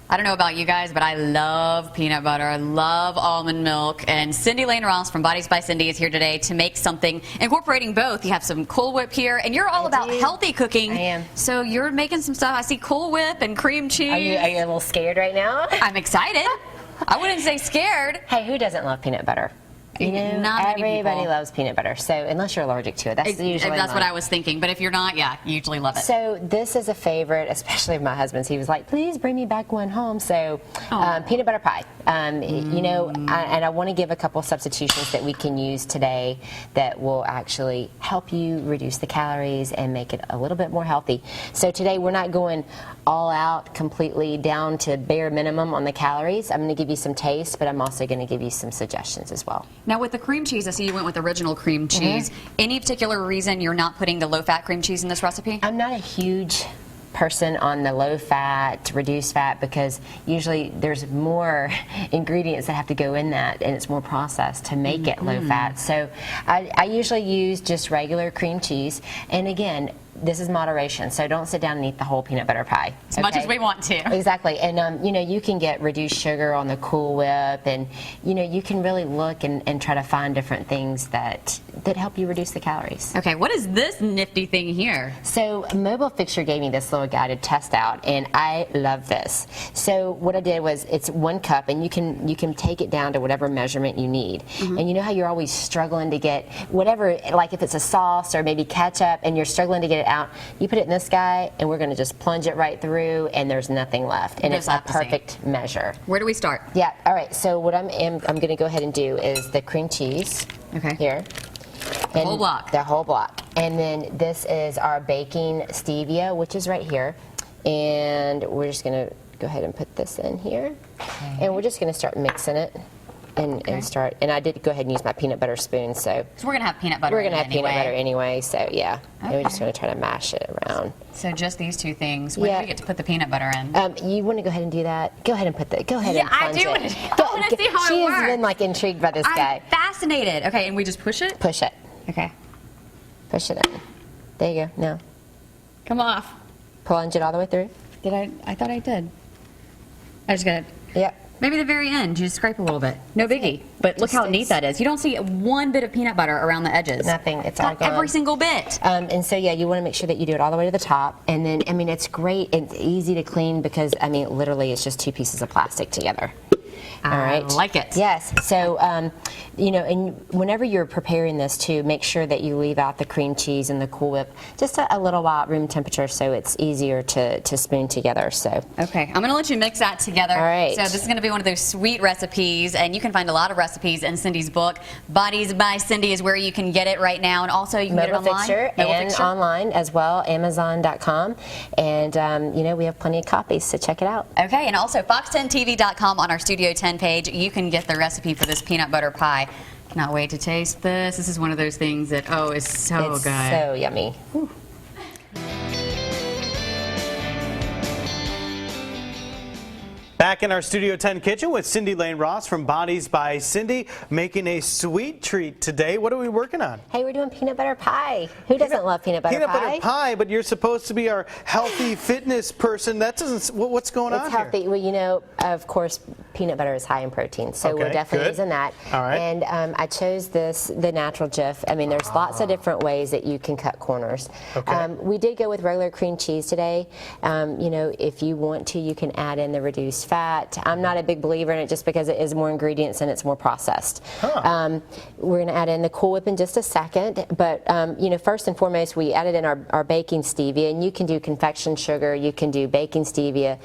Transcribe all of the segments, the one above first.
I don't know about you guys, but I love peanut butter. I love almond milk. And Cindy Lane Ross from Bodies by Cindy is here today to make something incorporating both. You have some Cool Whip here, and you're all about healthy cooking. I am. So you're making some stuff. I see Cool Whip and cream cheese. Are you a little scared right now? I'm excited. I wouldn't say scared. Hey, who doesn't love peanut butter? You know, Not many everybody people. loves peanut butter, so unless you're allergic to it, that's usually That's what I was thinking. But if you're not, yeah, you usually love it. So this is a favorite, especially of my husband's. He was like, please bring me back one home. So peanut butter pie. You know, and I want to give a couple substitutions that we can use today that will actually help you reduce the calories and make it a little bit more healthy. So today we're not going all out completely down to bare minimum on the calories. I'm going to give you some taste, but I'm also going to give you some suggestions as well. Now with the cream cheese, I see you went with original cream cheese. Any particular reason you're not putting the low-fat cream cheese in this recipe? I'm not a huge person on the low fat, reduced fat, because usually there's more ingredients that have to go in that, and it's more processed to make it low fat. So I usually use just regular cream cheese, and again, this is moderation, so don't sit down and eat the whole peanut butter pie. As much as we want to. Exactly, and you know, you can get reduced sugar on the Cool Whip, and you know, you can really look and try to find different things that help you reduce the calories. Okay, what is this nifty thing here? So Mobile Fixture gave me this little guided test out, and I love this. So what I did was, it's 1 cup, and you can take it down to whatever measurement you need. And you know how you're always struggling to get whatever, like if it's a sauce or maybe ketchup, and you're struggling to get it out, you put it in this guy, and we're going to just plunge it right through, and there's nothing left, and it's a perfect measure. Where do we start? Yeah. All right. So what I'm going to go ahead and do is the cream cheese. Okay. Here. The whole block. The whole block. And then this is our baking stevia, which is right here. And we're just going to go ahead and put this in here. Okay. And we're just going to start mixing it. And start. And I did go ahead and use my peanut butter spoon. So we're going to have peanut butter We're going to have peanut butter anyway. So yeah. And we're just going to try to mash it around. So just these two things. When do we get to put the peanut butter in? You want to go ahead and do that? Go ahead and put that. Go ahead and plunge I it. want to see how She it works. has been like intrigued by this guy. I'm fascinated. Okay, and we just push it? Push it. Okay. Push it in. There you go. Now. Come off. Plunge it all the way through. Did I? I thought I did. I just got it. Yep. Maybe the very end, you just scrape a little bit. No biggie. But look how neat that is. You don't see one bit of peanut butter around the edges. Nothing. It's all gone. Every single bit. And so, yeah, you want to make sure that you do it all the way to the top. And then, I mean, it's great. It's easy to clean because, I mean, literally it's just 2 pieces of plastic together. All right. I like it. Yes. So, you know, and whenever you're preparing this too, make sure that you leave out the cream cheese and the Cool Whip just a little while at room temperature so it's easier to spoon together. So. Okay. I'm going to let you mix that together. All right. So this is going to be one of those sweet recipes, and you can find a lot of recipes in Cindy's book. Bodies by Cindy is where you can get it right now, and also you can get it online. Fixture and online as well, Amazon.com. And, you know, we have plenty of copies, so check it out. Okay, and also Fox10TV.com on our Studio 10 page, you can get the recipe for this peanut butter pie. Cannot wait to taste this. This is one of those things that, oh, is so it's good. So yummy. Whew. Back in our Studio 10 kitchen with Cindy Lane Ross from Bodies by Cindy, making a sweet treat today. What are we working on? Hey, we're doing peanut butter pie. Who doesn't love peanut butter pie? Peanut butter pie, but you're supposed to be our healthy fitness person. That doesn't. What's going on here? It's healthy. Here? Well, you know, of course, peanut butter is high in protein, so we're definitely using that. All right. And I chose the natural Jif. I mean, there's lots of different ways that you can cut corners. Okay. We did go with regular cream cheese today. You know, if you want to, you can add in the reduced fat. I'm not a big believer in it just because it is more ingredients and it's more processed. Huh. We're going to add in the Cool Whip in just a second, but you know, first and foremost, we added in our baking stevia, and you can do confection sugar, you can do baking stevia,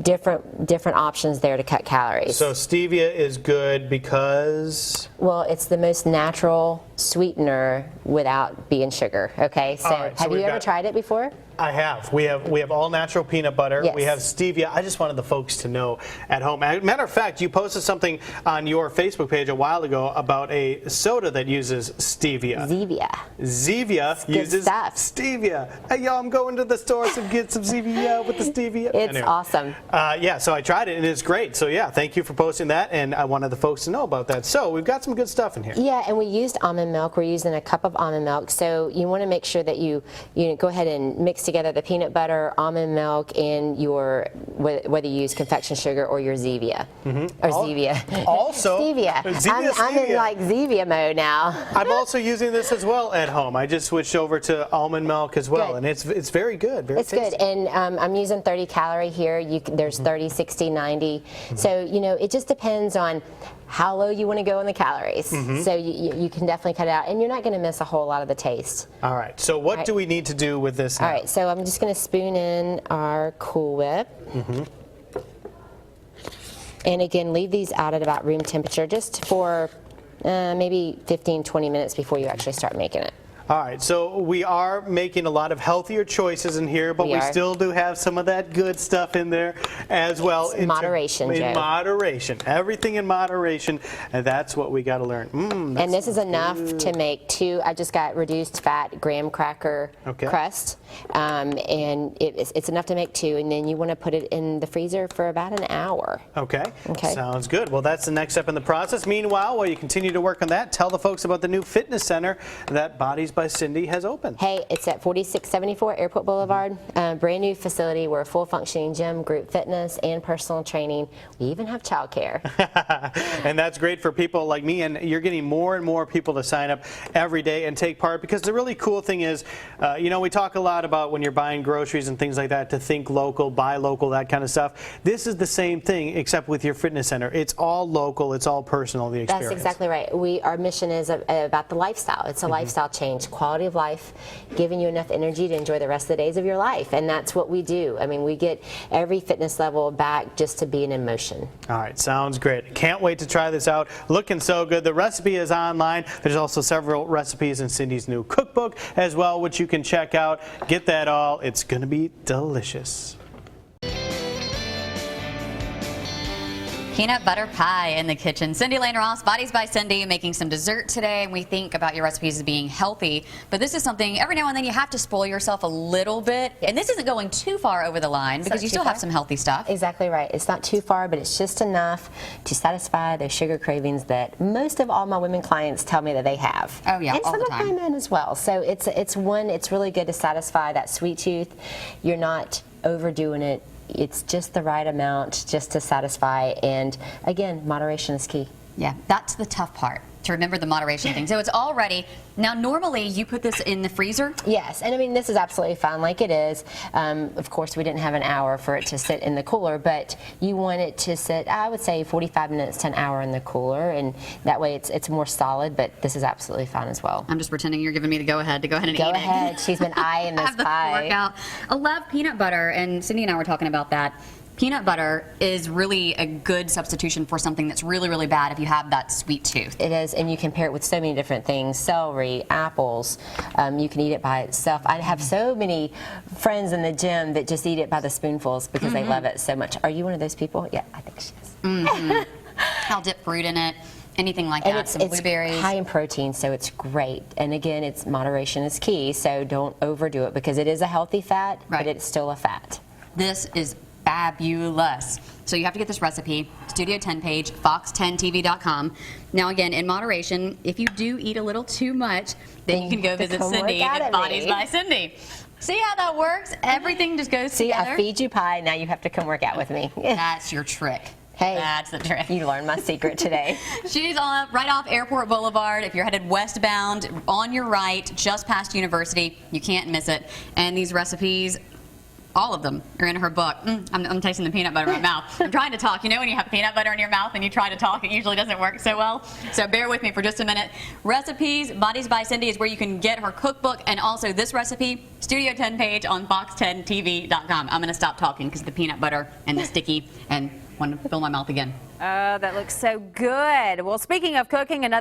different options there to cut calories. So stevia is good because? Well, it's the most natural sweetener without being sugar. Okay, so right, so have you ever tried it before? I have. We have all natural peanut butter. Yes. We have stevia. I just wanted the folks to know at home. Matter of fact, you posted something on your Facebook page a while ago about a soda that uses stevia. Zevia. Zevia uses stevia. Hey, yo, I'm going to the store to get some Zevia with the stevia. It's awesome. Yeah, so I tried it and it's great. So yeah, thank you for posting that, and I wanted the folks to know about that. So we've got some good stuff in here. Yeah, and we used almond almond milk. We're using a cup of almond milk. So you want to make sure that you go ahead and mix together the peanut butter, almond milk, and your, whether you use confection sugar or your Zevia. Or Zevia. Also, Stevia. I'm in like Zevia mode now. I'm also using this as well at home. I just switched over to almond milk as well, Good. and it's very good. Very It's tasty. good, and I'm using 30 calorie here. There's 30, 60, 90. So it just depends on how low you want to go in the calories. So you can definitely cut it out, and you're not going to miss a whole lot of the taste. All right. So what do we need to do with this now? All right, so I'm just going to spoon in our Cool Whip. And again, leave these out at about room temperature just for maybe 15, 20 minutes before you actually start making it. All right, so we are making a lot of healthier choices in here, but we still do have some of that good stuff in there as well. In moderation, Joe. In moderation. Everything in moderation, and that's what we got to learn. And this is enough to make 2, I just got reduced fat graham cracker crust, and it's enough to make 2, and then you want to put it in the freezer for about an hour. Okay. Sounds good. Well, that's the next step in the process. Meanwhile, while you continue to work on that, tell the folks about the new fitness center that Bodies by Cindy has opened. Hey, it's at 4674 Airport Boulevard. Brand new facility. We're a full functioning gym, group fitness, and personal training. We even have childcare. And that's great for people like me, and you're getting more and more people to sign up every day and take part, because the really cool thing is, we talk a lot about when you're buying groceries and things like that to think local, buy local, that kind of stuff. This is the same thing except with your fitness center. It's all local, it's all personal, the experience. That's exactly right. Our mission is about the lifestyle. It's a lifestyle change, quality of life, giving you enough energy to enjoy the rest of the days of your life, and that's what we do. I mean, we get every fitness level back just to being in motion. All right, sounds great. Can't wait to try this out. Looking so good. The recipe is online. There's also several recipes in Cindy's new cookbook as well, which you can check out. Get that all. It's going to be delicious. Peanut butter pie in the kitchen. Cindy Lane Ross, Bodies by Cindy, making some dessert today. We think about your recipes as being healthy, but this is something every now and then you have to spoil yourself a little bit. And this isn't going too far over the line because you still have some healthy stuff. Exactly right. It's not too far, but it's just enough to satisfy those sugar cravings that most of all my women clients tell me that they have. Oh yeah, and all some the of time. my men as well. So it's really good to satisfy that sweet tooth. You're not overdoing it. It's just the right amount just to satisfy, and again, moderation is key. Yeah, that's the tough part, to remember the moderation thing. So it's all ready. Now, normally you put this in the freezer? Yes, and I mean, this is absolutely fine like it is. Of course, we didn't have an hour for it to sit in the cooler, but you want it to sit, I would say, 45 minutes to an hour in the cooler, and that way it's more solid, but this is absolutely fine as well. I'm just pretending you're giving me the go-ahead to go ahead and eat it. Go ahead. She's been eyeing this Have the pie. workout. I love peanut butter, and Cindy and I were talking about that. Peanut butter is really a good substitution for something that's really, really bad if you have that sweet tooth. It is, and you can pair it with so many different things, celery, apples. You can eat it by itself. I have so many friends in the gym that just eat it by the spoonfuls because they love it so much. Are you one of those people? Yeah, I think she is. I'll dip fruit in it, anything like And that, some blueberries. It's high in protein, so it's great. And again, it's moderation is key, so don't overdo it because it is a healthy fat, but it's still a fat. This is fabulous. So you have to get this recipe, Studio 10 page, fox10tv.com. Now again, in moderation, if you do eat a little too much, then you can go visit Cindy at Bodies by Cindy. See how that works? Everything just goes together. See, I feed you pie, now you have to come work out with me. That's your trick. Hey, that's the trick. You learned my secret today. She's right off Airport Boulevard. If you're headed westbound, on your right, just past University, you can't miss it. And these recipes, all of them are in her book. I'm tasting the peanut butter in my mouth. I'm trying to talk. You know when you have peanut butter in your mouth and you try to talk, it usually doesn't work so well. So bear with me for just a minute. Recipes, Bodies by Cindy is where you can get her cookbook, and also this recipe, Studio 10 page on fox10tv.com. I'm going to stop talking because the peanut butter and the sticky and want to fill my mouth again. Oh, that looks so good. Well, speaking of cooking, another